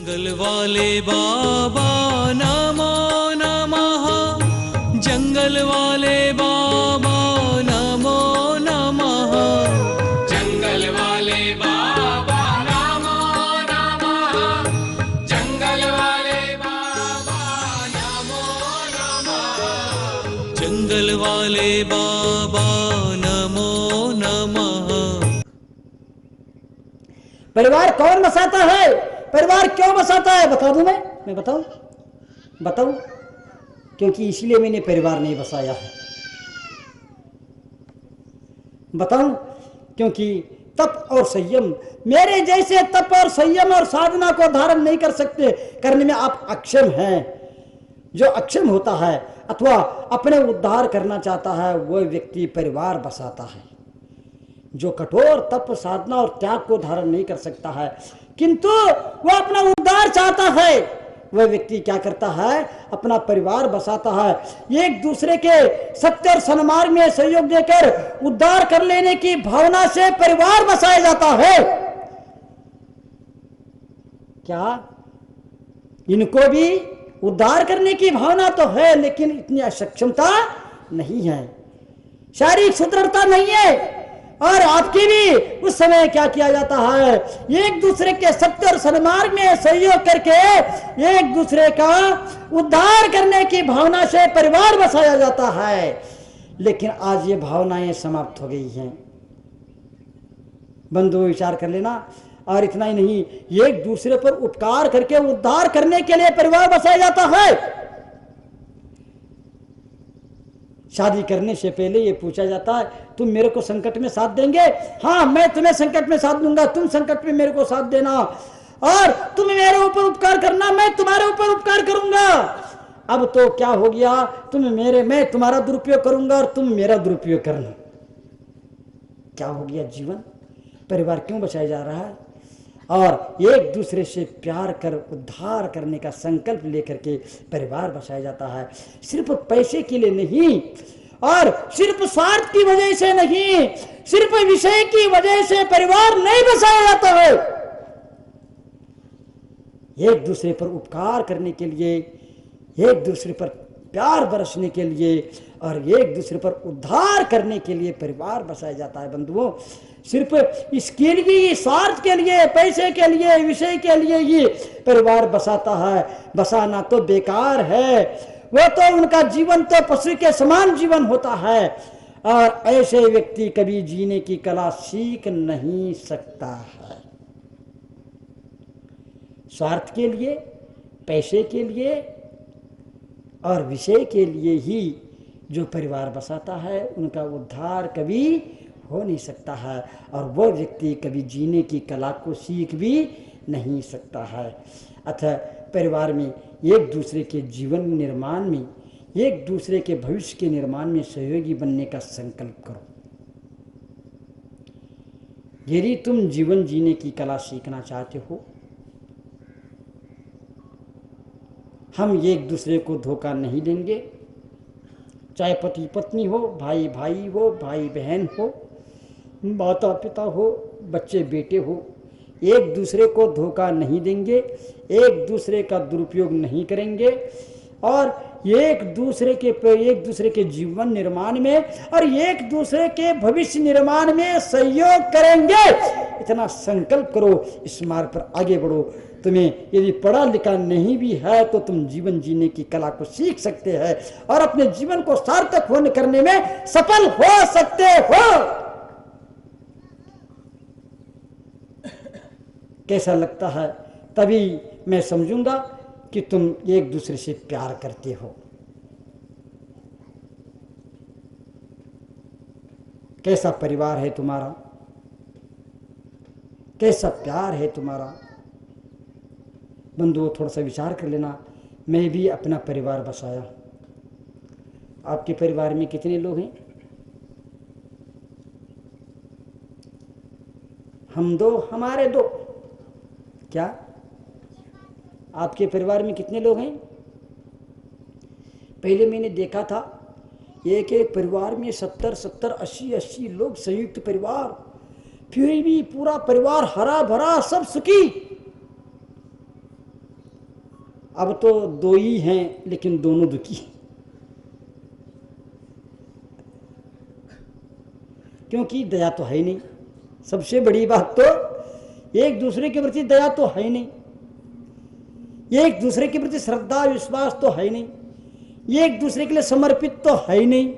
जंगल वाले बाबा नमो नमः, जंगल वाले बाबा नमो नमः, जंगल वाले बाबा नमो नमः, जंगल वाले बाबा नमो नमः, जंगल वाले बाबा नमो नमः। परिवार कौन बसाता है, परिवार क्यों बसाता है, बता दूं मैं बताऊं क्योंकि इसलिए मैंने परिवार नहीं बसाया है। बताऊं क्योंकि तप और संयम, मेरे जैसे तप और संयम और साधना को धारण नहीं कर सकते, करने में आप अक्षम हैं। जो अक्षम होता है अथवा अपने उद्धार करना चाहता है वह व्यक्ति परिवार बसाता है। जो कठोर तप साधना और त्याग को धारण नहीं कर सकता है किंतु वह अपना उद्धार चाहता है, वह व्यक्ति क्या करता है, अपना परिवार बसाता है। एक दूसरे के सत्य और सन्मार्ग में सहयोग देकर उद्धार कर लेने की भावना से परिवार बसाया जाता है। क्या इनको भी उद्धार करने की भावना तो है लेकिन इतनी अक्षमता नहीं है, शारीरिक सुदृढ़ता नहीं है। और आपकी भी उस समय क्या किया जाता है, एक दूसरे के सत्य और सन्मार्ग में सहयोग करके एक दूसरे का उद्धार करने की भावना से परिवार बसाया जाता है। लेकिन आज ये भावनाएं समाप्त हो गई हैं। बंधु विचार कर लेना। और इतना ही नहीं, एक दूसरे पर उपकार करके उद्धार करने के लिए परिवार बसाया जाता है। शादी करने से पहले ये पूछा जाता है तुम मेरे को संकट में साथ देंगे, हाँ मैं तुम्हें संकट में साथ दूंगा, तुम संकट में मेरे को साथ देना, और तुम मेरे ऊपर उपकार करना, मैं तुम्हारे ऊपर उपकार करूंगा। अब तो क्या हो गया, मैं तुम्हारा दुरुपयोग करूंगा और तुम मेरा दुरुपयोग करना। क्या हो गया जीवन, परिवार क्यों बचाया जा रहा है। और एक दूसरे से प्यार कर उद्धार करने का संकल्प लेकर के परिवार बसाया जाता है। सिर्फ पैसे के लिए नहीं और सिर्फ स्वार्थ की वजह से नहीं, सिर्फ विषय की वजह से परिवार नहीं बसाया जाता है। एक दूसरे पर उपकार करने के लिए, एक दूसरे पर प्यार बरसने के लिए और एक दूसरे पर उद्धार करने के लिए परिवार बसाया जाता है। बंधुओं, सिर्फ इसके लिए, स्वार्थ के लिए, पैसे के लिए, विषय के लिए ही परिवार बसाता है, बसाना तो बेकार है। वो तो उनका जीवन तो पशु के समान जीवन होता है और ऐसे व्यक्ति कभी जीने की कला सीख नहीं सकता है। स्वार्थ के लिए, पैसे के लिए और विषय के लिए ही जो परिवार बसाता है उनका उद्धार कभी हो नहीं सकता है और वह व्यक्ति कभी जीने की कला को सीख भी नहीं सकता है। अतः परिवार में एक दूसरे के जीवन निर्माण में, एक दूसरे के भविष्य के निर्माण में सहयोगी बनने का संकल्प करो। यदि तुम जीवन जीने की कला सीखना चाहते हो, हम एक दूसरे को धोखा नहीं देंगे, चाहे पति पत्नी हो, भाई भाई हो, भाई बहन हो, माता पिता हो, बच्चे बेटे हो, एक दूसरे को धोखा नहीं देंगे, एक दूसरे का दुरुपयोग नहीं करेंगे और एक दूसरे के जीवन निर्माण में और एक दूसरे के भविष्य निर्माण में सहयोग करेंगे। इतना संकल्प करो, इस मार्ग पर आगे बढ़ो। तुम्हें यदि पढ़ा लिखा नहीं भी है तो तुम जीवन जीने की कला को सीख सकते हैं और अपने जीवन को सार्थक होने करने में सफल हो सकते हो। कैसा लगता है, तभी मैं समझूंगा कि तुम एक दूसरे से प्यार करते हो। कैसा परिवार है तुम्हारा, कैसा प्यार है तुम्हारा। बंधुओं, थोड़ा सा विचार कर लेना। मैं भी अपना परिवार बसाया। आपके परिवार में कितने लोग हैं? हम दो, हमारे दो। क्या आपके परिवार में कितने लोग हैं? पहले मैंने देखा था एक एक परिवार में 70-70, 80-80 लोग, संयुक्त परिवार, फिर भी पूरा परिवार हरा भरा, सब सुखी। अब तो दो ही हैं लेकिन दोनों दुखी हैं, क्योंकि दया तो है ही नहीं। सबसे बड़ी बात तो एक दूसरे के प्रति दया तो है ही नहीं, एक दूसरे के प्रति श्रद्धा विश्वास तो है ही नहीं, एक दूसरे के लिए समर्पित तो है ही नहीं।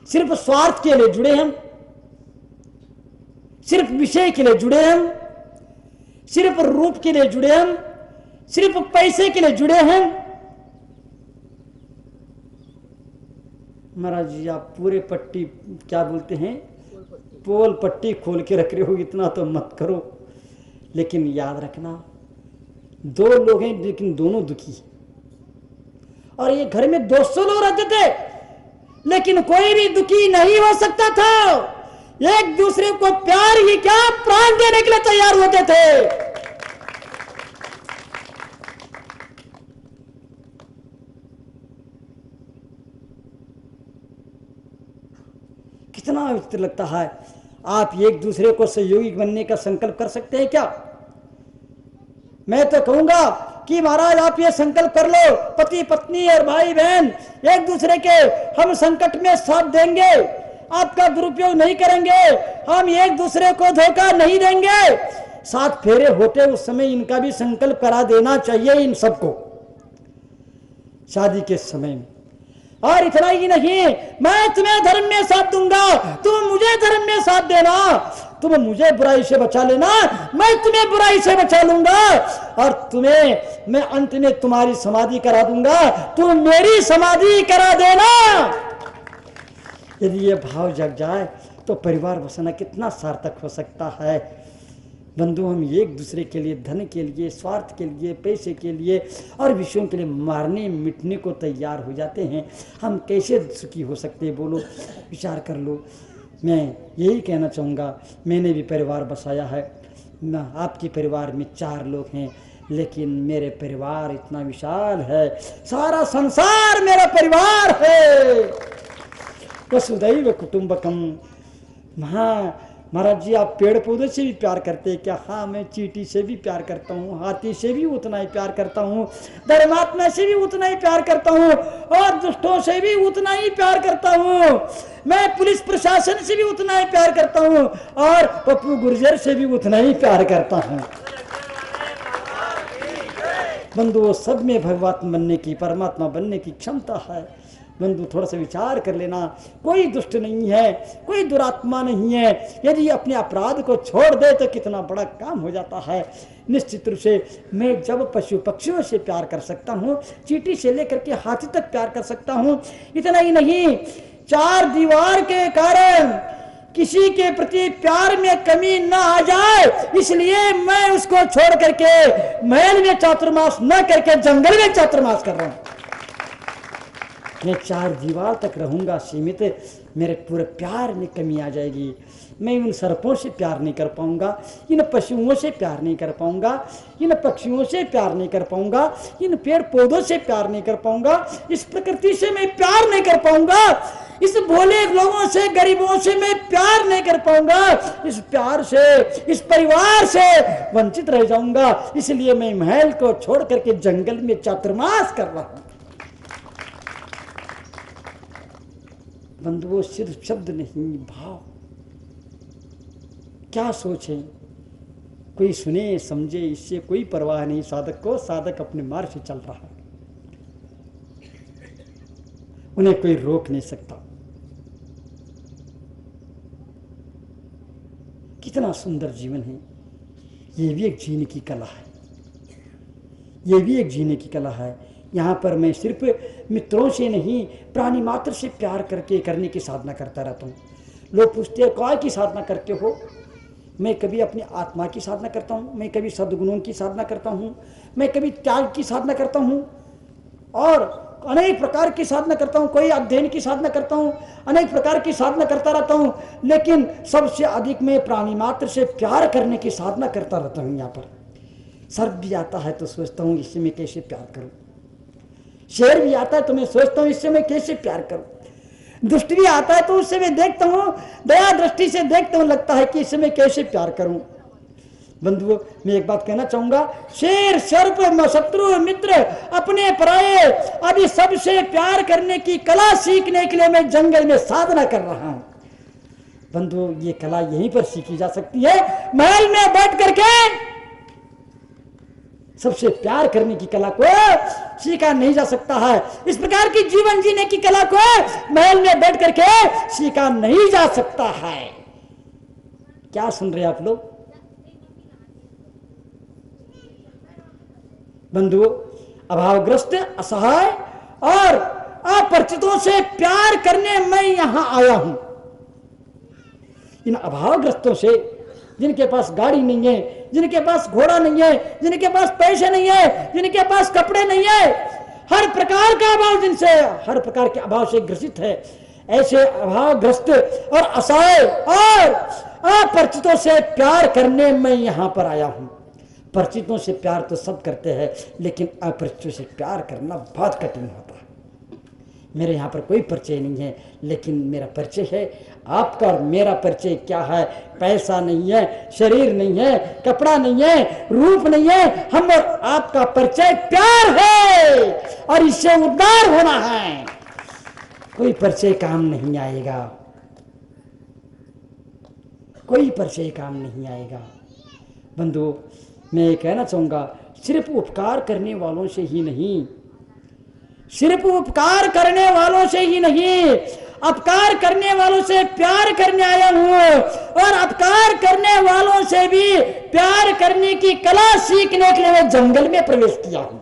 सिर्फ स्वार्थ के लिए जुड़े हम, सिर्फ विषय के लिए जुड़े हम, सिर्फ रूप के लिए जुड़े हम, सिर्फ पैसे के लिए जुड़े हैं। महाराज जी आप पूरे पट्टी क्या बोलते हैं, पोल पट्टी खोल के रख रहे हो, इतना तो मत करो। लेकिन याद रखना दो लोग हैं लेकिन दोनों दुखी हैं। और ये घर में 200 लोग रहते थे लेकिन कोई भी दुखी नहीं हो सकता था। एक दूसरे को प्यार ही क्या प्राण देने के लिए तैयार होते थे। कितना विचित्र लगता है। आप एक दूसरे को सहयोगी बनने का संकल्प कर सकते हैं क्या? मैं तो कहूंगा कि महाराज आप ये संकल्प कर लो, पति पत्नी और भाई बहन एक दूसरे के हम संकट में साथ देंगे, आपका दुरुपयोग नहीं करेंगे, हम एक दूसरे को धोखा नहीं देंगे। 7 फेरे होते उस समय इनका भी संकल्प करा देना चाहिए इन सबको शादी के समय में। और इतना ही नहीं, मैं तुम्हें धर्म में साथ दूंगा, तुम मुझे धर्म में साथ देना, तुम मुझे बुराई से बचा लेना, मैं तुम्हें बुराई से बचा लूंगा, और तुम्हें मैं अंत में तुम्हारी समाधि करा दूंगा, तुम मेरी समाधि करा देना। यदि ये भाव जग जाए तो परिवार बसाना कितना सार्थक हो सकता है। बंधु हम एक दूसरे के लिए धन के लिए, स्वार्थ के लिए, पैसे के लिए और विषयों के लिए मारने मिटने को तैयार हो जाते हैं, हम कैसे सुखी हो सकते हैं? बोलो, विचार कर लो। मैं यही कहना चाहूँगा, मैंने भी परिवार बसाया है, आपके परिवार में 4 लोग हैं, लेकिन मेरे परिवार इतना विशाल है, सारा संसार मेरा परिवार है। वसुधैव कुटुंबकम। हाँ महाराज जी आप पेड़ पौधे से भी प्यार करते हैं क्या? हाँ मैं चींटी से भी प्यार करता हूँ, हाथी से भी उतना ही प्यार करता हूँ, धर्मात्मा से भी उतना ही प्यार करता हूँ, और दुष्टों से भी उतना ही प्यार करता हूँ। मैं पुलिस प्रशासन से भी उतना ही प्यार करता हूँ, और पप्पू गुर्जर से भी उतना ही प्यार करता हूँ। बंधुओं सब में भगवान बनने की, परमात्मा बनने की क्षमता है। बंधु थोड़ा सा विचार कर लेना, कोई दुष्ट नहीं है, कोई दुरात्मा नहीं है। यदि अपने अपराध को छोड़ दे तो कितना बड़ा काम हो जाता है। निश्चित रूप से मैं जब पशु पक्षियों से प्यार कर सकता हूँ, चींटी से लेकर के हाथी तक प्यार कर सकता हूँ, इतना ही नहीं 4 दीवार के कारण किसी के प्रति प्यार में कमी न आ जाए, इसलिए मैं उसको छोड़ करके महल में चातुर्मास न करके जंगल में चातुर्मास कर रहा हूँ। मैं 4 दीवार तक रहूंगा सीमित, मेरे पूरे प्यार में कमी आ जाएगी। मैं इन सर्पों से प्यार नहीं कर पाऊंगा, इन पशुओं से प्यार नहीं कर पाऊंगा, इन पक्षियों से प्यार नहीं कर पाऊंगा, इन पेड़ पौधों से प्यार नहीं कर पाऊंगा, इस प्रकृति से मैं प्यार नहीं कर पाऊंगा, इस भोले लोगों से, गरीबों से मैं प्यार नहीं कर पाऊंगा, इस प्यार से, इस परिवार से वंचित रह जाऊंगा। इसलिए मैं महल को छोड़ करके जंगल में चातुर्मास कर रहा हूं। बंधुओं सिर्फ शब्द नहीं, भाव। क्या सोचें, कोई सुने समझे इससे कोई परवाह नहीं साधक को, साधक अपने मार्ग से चल रहा है, उन्हें कोई रोक नहीं सकता। कितना सुंदर जीवन है। ये भी एक जीने की कला है, ये भी एक जीने की कला है। यहाँ पर मैं सिर्फ मित्रों से नहीं, प्राणी मात्र से प्यार करने की साधना करता रहता हूँ। लोग पूछते हैं काय की साधना करते हो? मैं कभी अपनी आत्मा की साधना करता हूँ, मैं कभी सद्गुणों की साधना करता हूँ, मैं कभी त्याग की साधना करता हूँ, और अनेक प्रकार की साधना करता हूँ, कोई अध्ययन की साधना करता हूँ, अनेक प्रकार की साधना करता रहता हूँ। लेकिन सबसे अधिक मैं प्राणी मात्र से प्यार करने की साधना करता रहता हूँ। यहाँ पर सर्प भी आता है तो सोचता हूँ इससे मैं कैसे प्यार करूँ, शेर भी आता है तो मैं सोचता हूँ इससे मैं कैसे प्यार करूँ, दुष्ट भी आता है तो उससे मैं देखता हूँ, दया दृष्टि से देखता हूँ, लगता है कि इससे मैं कैसे प्यार करूँ। बंधुओं, मैं एक बात कहना चाहूंगा, शेर, सर्प, शत्रु, मित्र, अपने पराये आदि सबसे प्यार करने की कला सीखने के लिए मैं जंगल में साधना कर रहा हूं। बंधुओं, ये कला यहीं पर सीखी जा सकती है। महल में बैठ करके सबसे प्यार करने की कला को सीखा नहीं जा सकता है। इस प्रकार की जीवन जीने की कला को महल में बैठ करके सीखा नहीं जा सकता है। क्या सुन रहे आप लोग? बंधुओं, अभावग्रस्त, असहाय और अपरिचितों से प्यार करने मैं यहां आया हूं। इन अभावग्रस्तों से, जिनके पास गाड़ी नहीं है, जिनके पास घोड़ा नहीं है, जिनके पास पैसे नहीं है, जिनके पास कपड़े नहीं है, हर प्रकार का अभाव, जिनसे हर प्रकार के अभाव से ग्रसित है, ऐसे अभावग्रस्त और असहाय और अपरिचितों से प्यार करने मैं यहां पर आया हूं। परिचितों से प्यार तो सब करते हैं, लेकिन अपरिचितों से प्यार करना बहुत कठिन होता है। मेरे यहाँ पर कोई परिचय नहीं है, लेकिन मेरा परिचय है आपका। और मेरा परिचय क्या है? पैसा नहीं है, शरीर नहीं है, कपड़ा नहीं है, रूप नहीं है, हम और आपका परिचय प्यार है, और इससे उद्धार होना है। कोई परिचय काम नहीं आएगा, कोई परिचय काम नहीं आएगा। बंधुओं, मैं ये कहना चाहूंगा, सिर्फ उपकार करने वालों से ही नहीं, सिर्फ उपकार करने वालों से ही नहीं, अपकार करने वालों से प्यार करने आया हूं, और अपकार करने वालों से भी प्यार करने की कला सीखने के लिए मैं जंगल में प्रवेश किया हूं।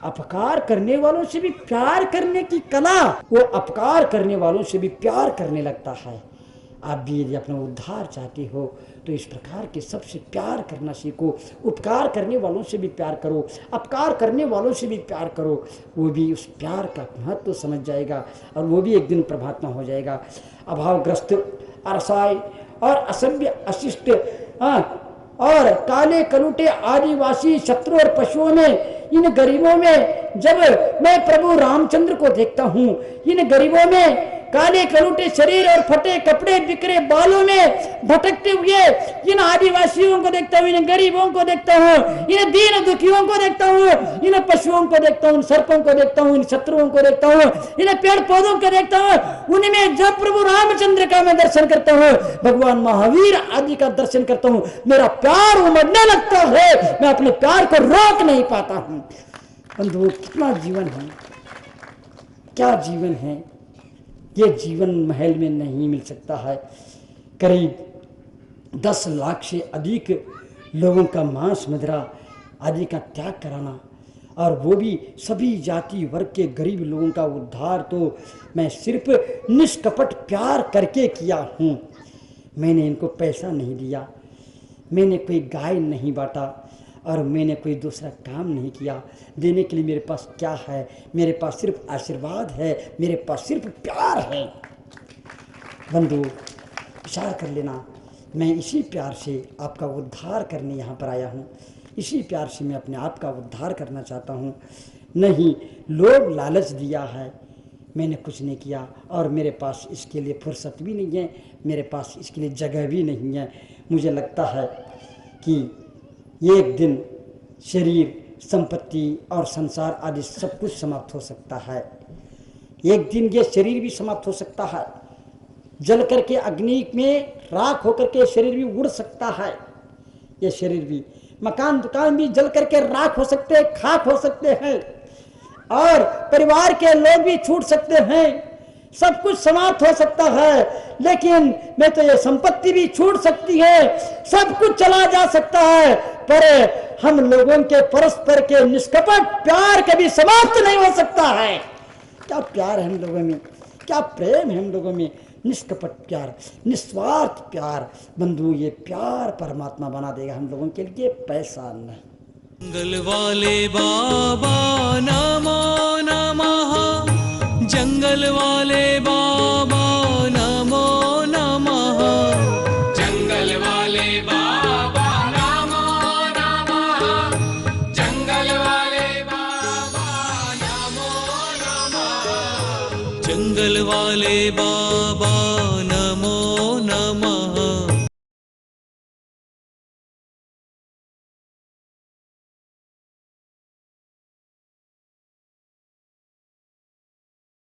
अपकार करने वालों से भी प्यार करने की कला, वो अपकार करने वालों से भी प्यार करने लगता है। आप भी यदि अपना उद्धार चाहते हो तो इस प्रकार के सबसे प्यार करना सीखो। उपकार करने वालों से भी प्यार करो, अपकार करने वालों से भी प्यार करो। वो भी उस प्यार का महत्व समझ जाएगा, और वो भी एक दिन प्रभात्मा हो जाएगा। अभावग्रस्त, असहाय और असभ्य, अशिष्ट और काले कलूटे आदिवासी, शत्रु और पशुओं में, इन गरीबों में जब मैं प्रभु रामचंद्र को देखता हूँ, इन गरीबों में काले कलूटे शरीर और फटे कपड़े, बिखरे बालों में भटकते हुए इन आदिवासियों को देखता हूँ, इन गरीबों को देखता हूँ, इन दीन दुखियों को देखता हूँ, इन पशुओं को देखता हूँ, इन सर्पों को देखता हूँ, इन शत्रुओं को देखता हूँ, इन पेड़ पौधों को देखता हूँ। उनमें जब प्रभु रामचंद्र का मैं दर्शन करता हूँ, भगवान महावीर आदि का दर्शन करता हूँ, मेरा प्यार उमड़ने लगता है। मैं अपने प्यार को रोक नहीं पाता हूँ। बंधुओं, कितना जीवन है, क्या जीवन है। ये जीवन महल में नहीं मिल सकता है। करीब 10 लाख से अधिक लोगों का मांस, मदिरा आदि का त्याग कराना, और वो भी सभी जाति वर्ग के गरीब लोगों का उद्धार, तो मैं सिर्फ निष्कपट प्यार करके किया हूँ। मैंने इनको पैसा नहीं दिया, मैंने कोई गाय नहीं बांटा, और मैंने कोई दूसरा काम नहीं किया। देने के लिए मेरे पास क्या है? मेरे पास सिर्फ आशीर्वाद है, मेरे पास सिर्फ प्यार है। बंधु, विचार कर लेना, मैं इसी प्यार से आपका उद्धार करने यहाँ पर आया हूँ। इसी प्यार से मैं अपने आप का उद्धार करना चाहता हूँ। नहीं, लोग लालच दिया है, मैंने कुछ नहीं किया, और मेरे पास इसके लिए फुर्सत भी नहीं है, मेरे पास इसके लिए जगह भी नहीं है। मुझे लगता है कि एक दिन शरीर, संपत्ति और संसार आदि सब कुछ समाप्त हो सकता है। एक दिन ये शरीर भी समाप्त हो सकता है, जल करके अग्नि में राख होकर के शरीर भी उड़ सकता है। ये शरीर भी, मकान दुकान भी जल करके राख हो सकते हैं, खाक हो सकते हैं, और परिवार के लोग भी छूट सकते हैं, सब कुछ समाप्त हो सकता है। लेकिन मैं तो ये संपत्ति भी छूट सकती है, सब कुछ चला जा सकता है, पर हम लोगों के परस्पर के निष्कपट प्यार कभी समाप्त नहीं हो सकता है। क्या प्यार है हम लोगों में, क्या प्रेम है हम लोगों में, निष्कपट प्यार, निस्वार्थ प्यार। बंधु, ये प्यार परमात्मा बना देगा हम लोगों के लिए, पैसा नहीं। जंगल वाले बाबा नमो नमः, जंगल वाले बाबा नमो नमः, जंगल वाले बाबा नमो नमः, जंगल वाले बाबा नमो नमः, जंगल वाले बाबा